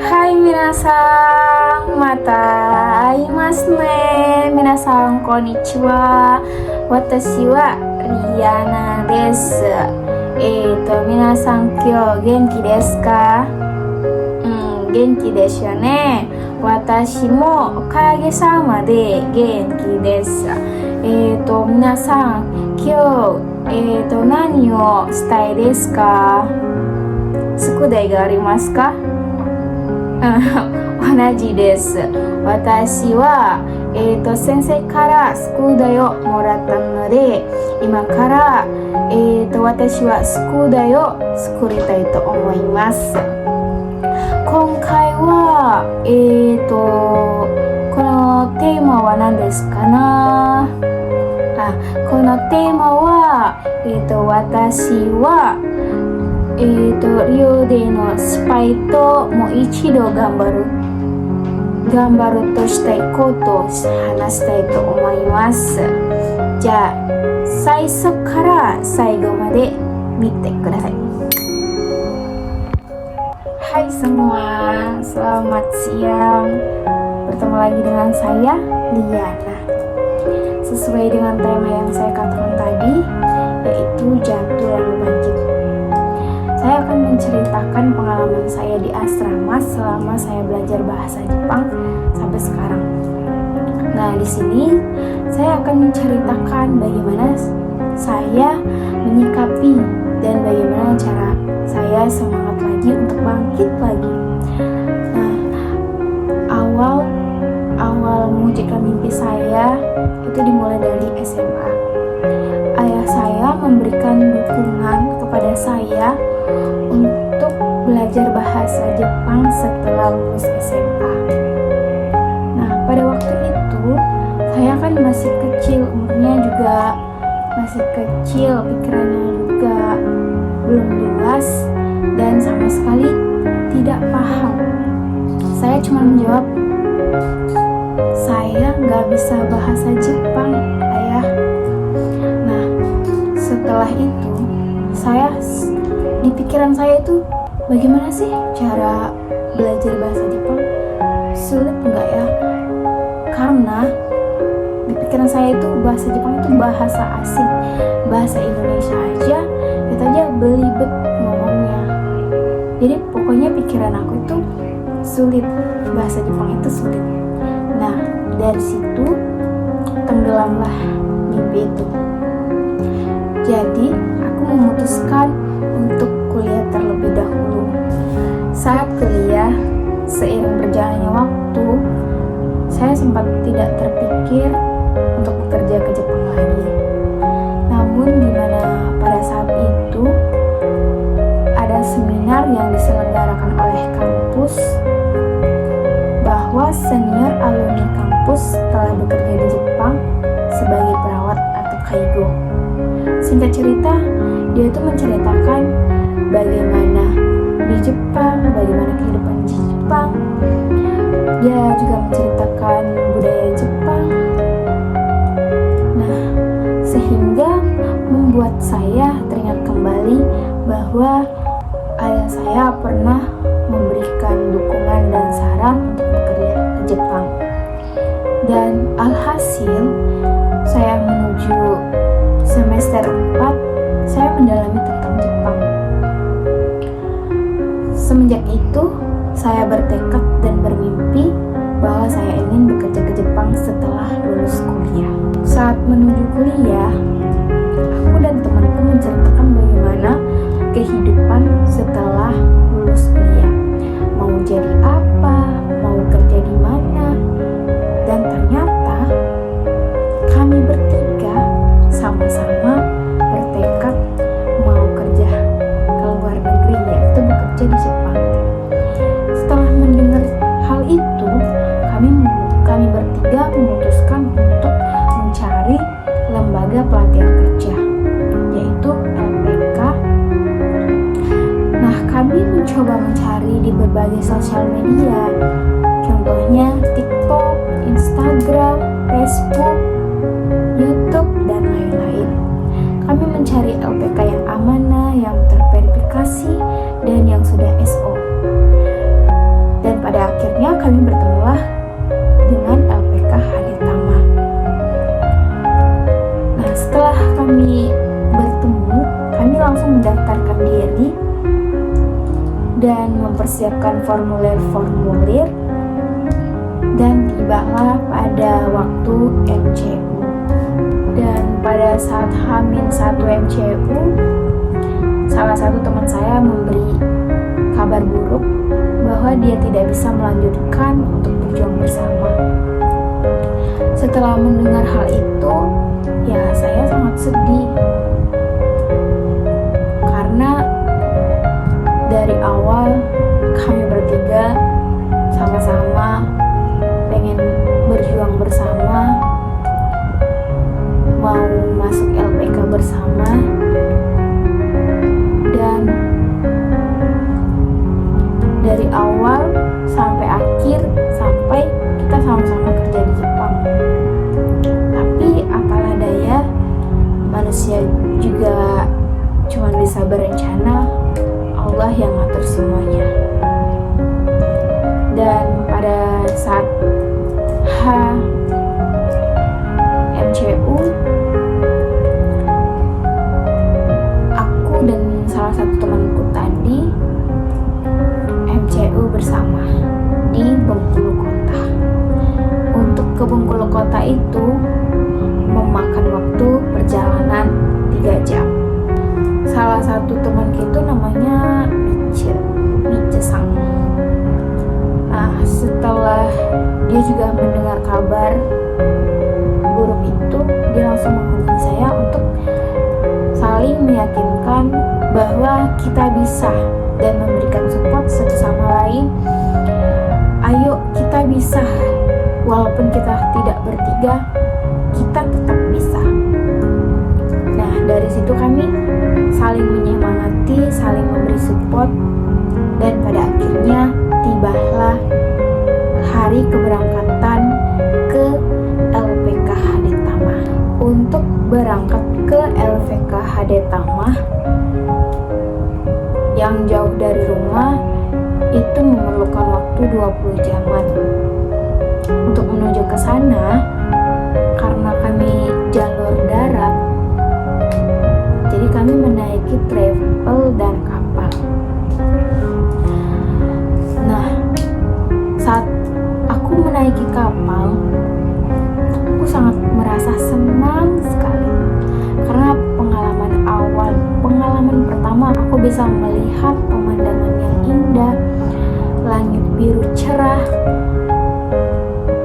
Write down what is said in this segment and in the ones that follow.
Hai minasan, mata aimasu ne. Minasan konnichiwa. Watashi wa Rihanna desu. Minasan kyou genki desu ka? Genki desu yo ne. Watashi mo okage-sama de genki desu. Minasan kyou nani o shitai desu ka? Sukudai ga arimasu ka? 同じです。私は、先生から宿題をもらったので、今から、私は宿題を作りたいと思います。今回は、このテーマは何ですかな。このテーマは、私はリオでの失敗ともう一度頑張るとしたいことを話したいと思います。じゃあ最初から最後まで見てください。Hai semua, selamat siang. Bertemu lagi dengan saya, Liana. Sesuai dengan tema yang saya katakan tadi, yaitu jatuh lalu bangkit. Saya akan menceritakan pengalaman saya di asrama selama saya belajar bahasa Jepang sampai sekarang. Nah, di sini saya akan menceritakan bagaimana saya menyikapi dan bagaimana cara saya semangat lagi untuk bangkit lagi. Nah, awal mewujudkan mimpi saya itu dimulai dari SMA. Ayah saya memberikan dukungan kepada saya untuk belajar bahasa Jepang setelah lulus SMA. Nah, pada waktu itu saya kan masih kecil, umurnya juga masih kecil, pikirannya juga belum jelas dan sama sekali tidak paham. Saya cuma menjawab, saya nggak bisa bahasa Jepang, ayah. Nah, setelah itu di pikiran saya itu bagaimana sih cara belajar bahasa Jepang? Sulit enggak ya? Karena di pikiran saya itu bahasa Jepang itu bahasa asing, bahasa Indonesia aja kita aja belibet ngomongnya. Jadi pokoknya pikiran aku itu sulit, bahasa Jepang itu sulit. Nah, dari situ tenggelamlah mimpi itu. Jadi aku memutuskan untuk kuliah terlebih dahulu. Saat kuliah, seiring berjalannya waktu, saya sempat tidak terpikir untuk bekerja ke Jepang lagi. Namun di mana pada saat itu ada seminar yang diselenggarakan oleh kampus bahwa senior alumni kampus telah bekerja di Jepang sebagai perawat atau kaigo. Singkat cerita, dia itu menceritakan bagaimana di Jepang, bagaimana kehidupan di Jepang. Dia juga menceritakan budaya Jepang. Nah, sehingga membuat saya teringat kembali bahwa ayah saya pernah memberikan dukungan dan saran untuk bekerja ke Jepang. Dan alhasil, saya menuju semester 4, saya mendalami tentang Jepang. Semenjak itu, saya bertekad dan bermimpi bahwa saya ingin bekerja ke Jepang setelah lulus kuliah. Saat menuju kuliah, aku dan temanku menceritakan bagaimana kehidupan setelah lulus kuliah. Mau jadi apa, mau kerja di mana. Dan ternyata kami bertiga sama-sama bertekad mau kerja ke luar negeri, yaitu bekerja di Jepang. Setelah mendengar hal itu, kami bertiga memutuskan untuk mencari lembaga pelatihan kerja, yaitu LPK. Nah, kami mencoba mencari di berbagai sosial media, contohnya TikTok, Instagram, Facebook, YouTube, dan lain-lain. Kami mencari LPK mendaftarkan diri dan mempersiapkan formulir-formulir, dan tibalah pada waktu MCU. Dan pada saat H-1 MCU, salah satu teman saya memberi kabar buruk bahwa dia tidak bisa melanjutkan untuk berjuang bersama. Setelah mendengar hal itu, ya saya sangat sedih. Karena dari awal kami bertiga sama-sama pengen berjuang bersama, mau masuk LPK bersama, dan dari awal sampai akhir, sampai kita sama-sama kerja di Jepang. Tapi apalah daya, manusia juga cuma bisa berencana, Allah yang ngatur semuanya. Dan pada saat MCU, aku dan salah satu temanku tadi MCU bersama di Bengkulu Kota. Untuk ke Bengkulu Kota itu memakan waktu perjalanan 3 jam. Salah satu teman itu namanya Mice Sang. Nah, setelah dia juga mendengar kabar buruk itu, dia langsung menghubungi saya untuk saling meyakinkan bahwa kita bisa dan memberikan support satu sama lain. Ayo kita bisa, walaupun kita tidak bertiga, kita tetap bisa. Nah, dari situ kami saling menyemangati, saling memberi support, dan pada akhirnya tibalah hari keberangkatan ke LPK Hadetama. Untuk berangkat ke LPK Hadetama yang jauh dari rumah itu memerlukan waktu 20 jaman. Untuk menuju ke sana, karena kami jalur darat, jadi kami menaiki travel dan kapal. Nah, saat aku menaiki kapal, aku sangat merasa senang sekali. Karena pengalaman pertama, aku bisa melihat pemandangan yang indah, langit biru cerah,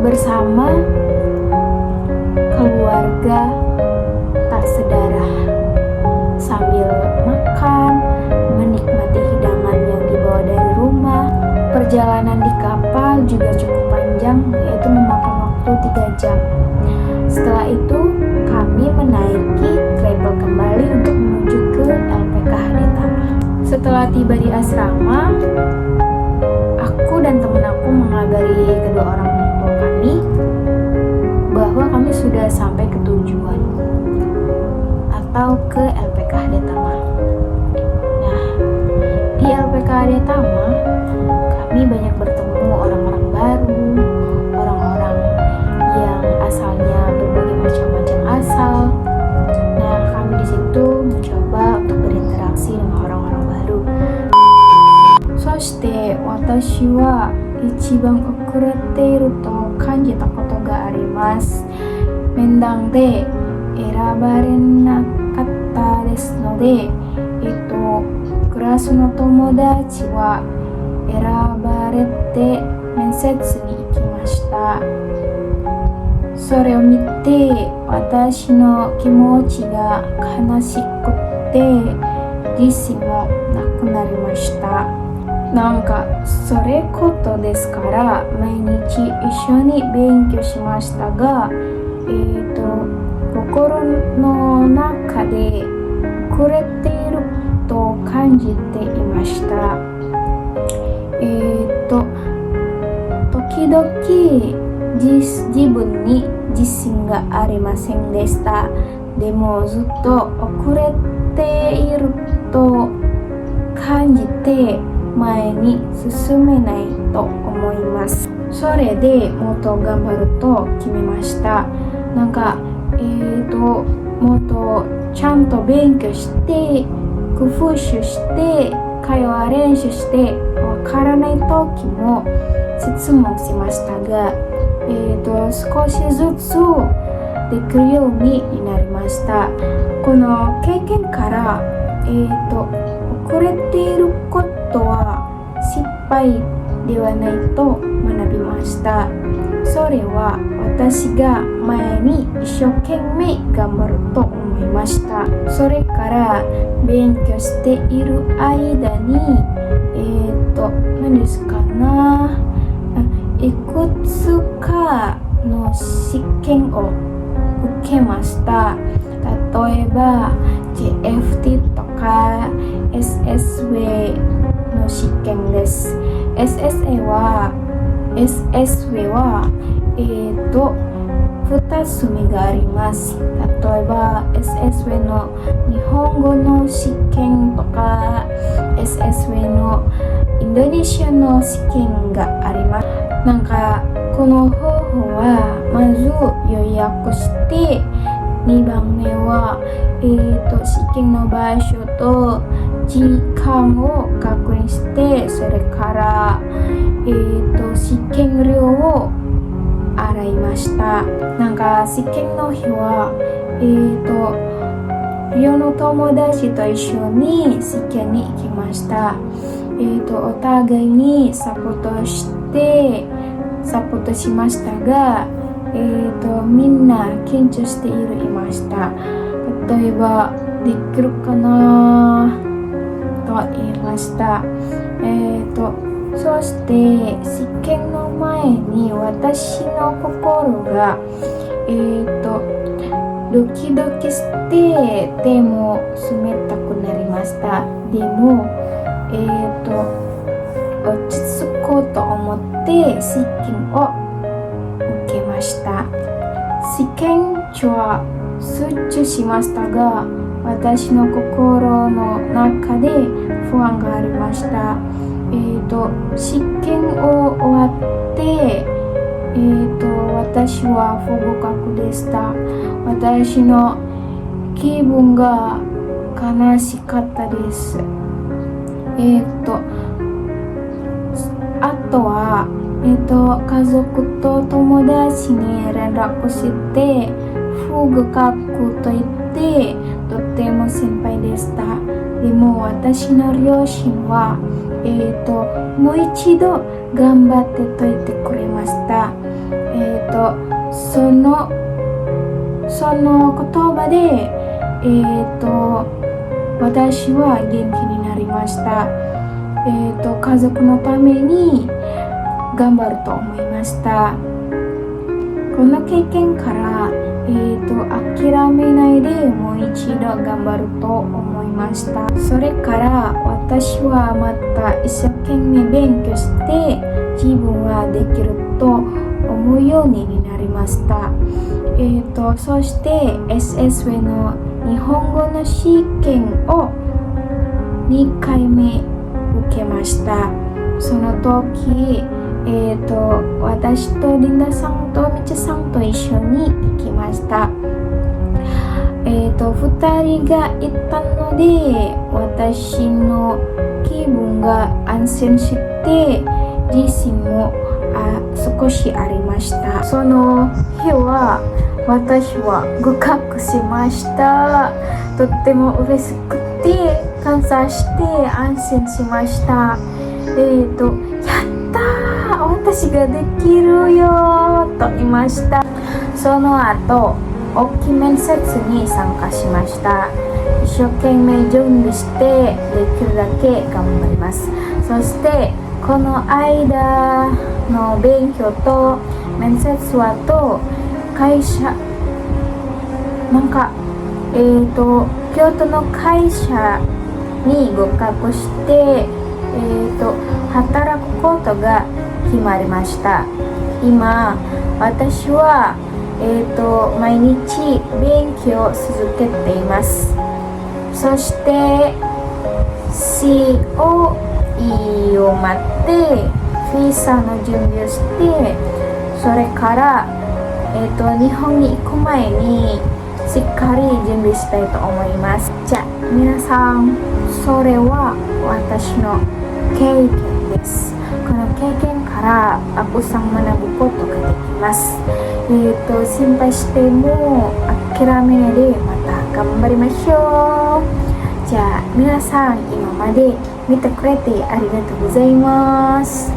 bersama keluarga tak sedarah, sambil makan, menikmati hidangan yang dibawa dari rumah. Perjalanan di kapal juga cukup panjang, yaitu memakan waktu 3 jam. Setelah itu, kami menaiki travel kembali untuk menuju ke LPK Hadetama. Setelah tiba di asrama, aku dan teman aku mengabari kedua orang tua kami bahwa kami sudah sampai ke tujuan atau ke LPK Hadetama. Nah, di LPK Hadetama kami banyak bertemu orang-orang baru, orang-orang yang asalnya berbagai macam-macam asal. Nah, kami di situ mencoba untuk berinteraksi dengan orang-orang baru. そして私は一番遅れていると感じたことがあります。面談で選ばれなかったですので、クラスの友達は選ばれて面接に行きました。それを見て私の気持ちが悲しくて自信もなくなりました。なんかそれことですから毎日一緒に勉強しましたが、心の中で遅れていると感じていました。時々自分に自信がありませんでした。でもずっと遅れていると感じて前に進めないと思います。それでもっと頑張ると決めました。なんかもっとちゃんと勉強して工夫して会話練習してわからない時も質問しましたが、少しずつできるようになりました。この経験から、遅れていることは失敗ではないと学びました。それは私が前に一生懸命頑張ると思いました。それから勉強している間に何ですかないくつかの試験を受けました。例えば JFT とか SSW の試験です。SSW は2つ目があります。例えば SSW の日本語の試験とか SSW のインドネシアの試験があります。この方法はまず予約して2番目は、試験の場所と時間を確認してそれから、試験料を払いました。試験の日は寮の友達と一緒に試験に行きました。お互いにサポートしましたが、みんな緊張していました。例えばできるかなと言いました。そして試験の前に私の心がドキドキして手も冷たくなりました。でも落ち着こうと思って試験を受けました。試験中は集中しましたが、私の心の中で不安がありました。試験を終わって私は不合格でした。私の気分が悲しかったです。あとは、家族と友達に連絡して不合格と言ってとても心配でした。でも私の両親は、もう一度頑張ってと言ってくれました。その言葉で、私は元気になりました。家族のために頑張ると思いました。この経験から、諦めないでもう一度頑張ると思いました。それから私はまた一生懸命勉強して自分はできると思うようになりました。そして SSW の日本語の試験を2回目受けました。その時、私とリンダさんとミチさんと一緒に行きました。2人が行ったので私の気分が安心して自信も少しありました。その日は私は合格しました。とっても嬉しくて感謝して安心しました。やったー、私ができるよと言いました。その後大きい面接に参加しました。一生懸命準備してできるだけ頑張ります。そしてこの間の勉強と面接はと会社京都の会社に合格して働くことが決まりました。今私は毎日勉強を続けています。そして COE を待ってビザの準備をしてそれから日本に行く前にしっかり準備したいと思います。じゃあ皆さん、それは私の経験です。この経験からたくさん学ぶことができます。心配しても諦めないでまた頑張りましょう。じゃあ皆さん今まで見てくれてありがとうございます。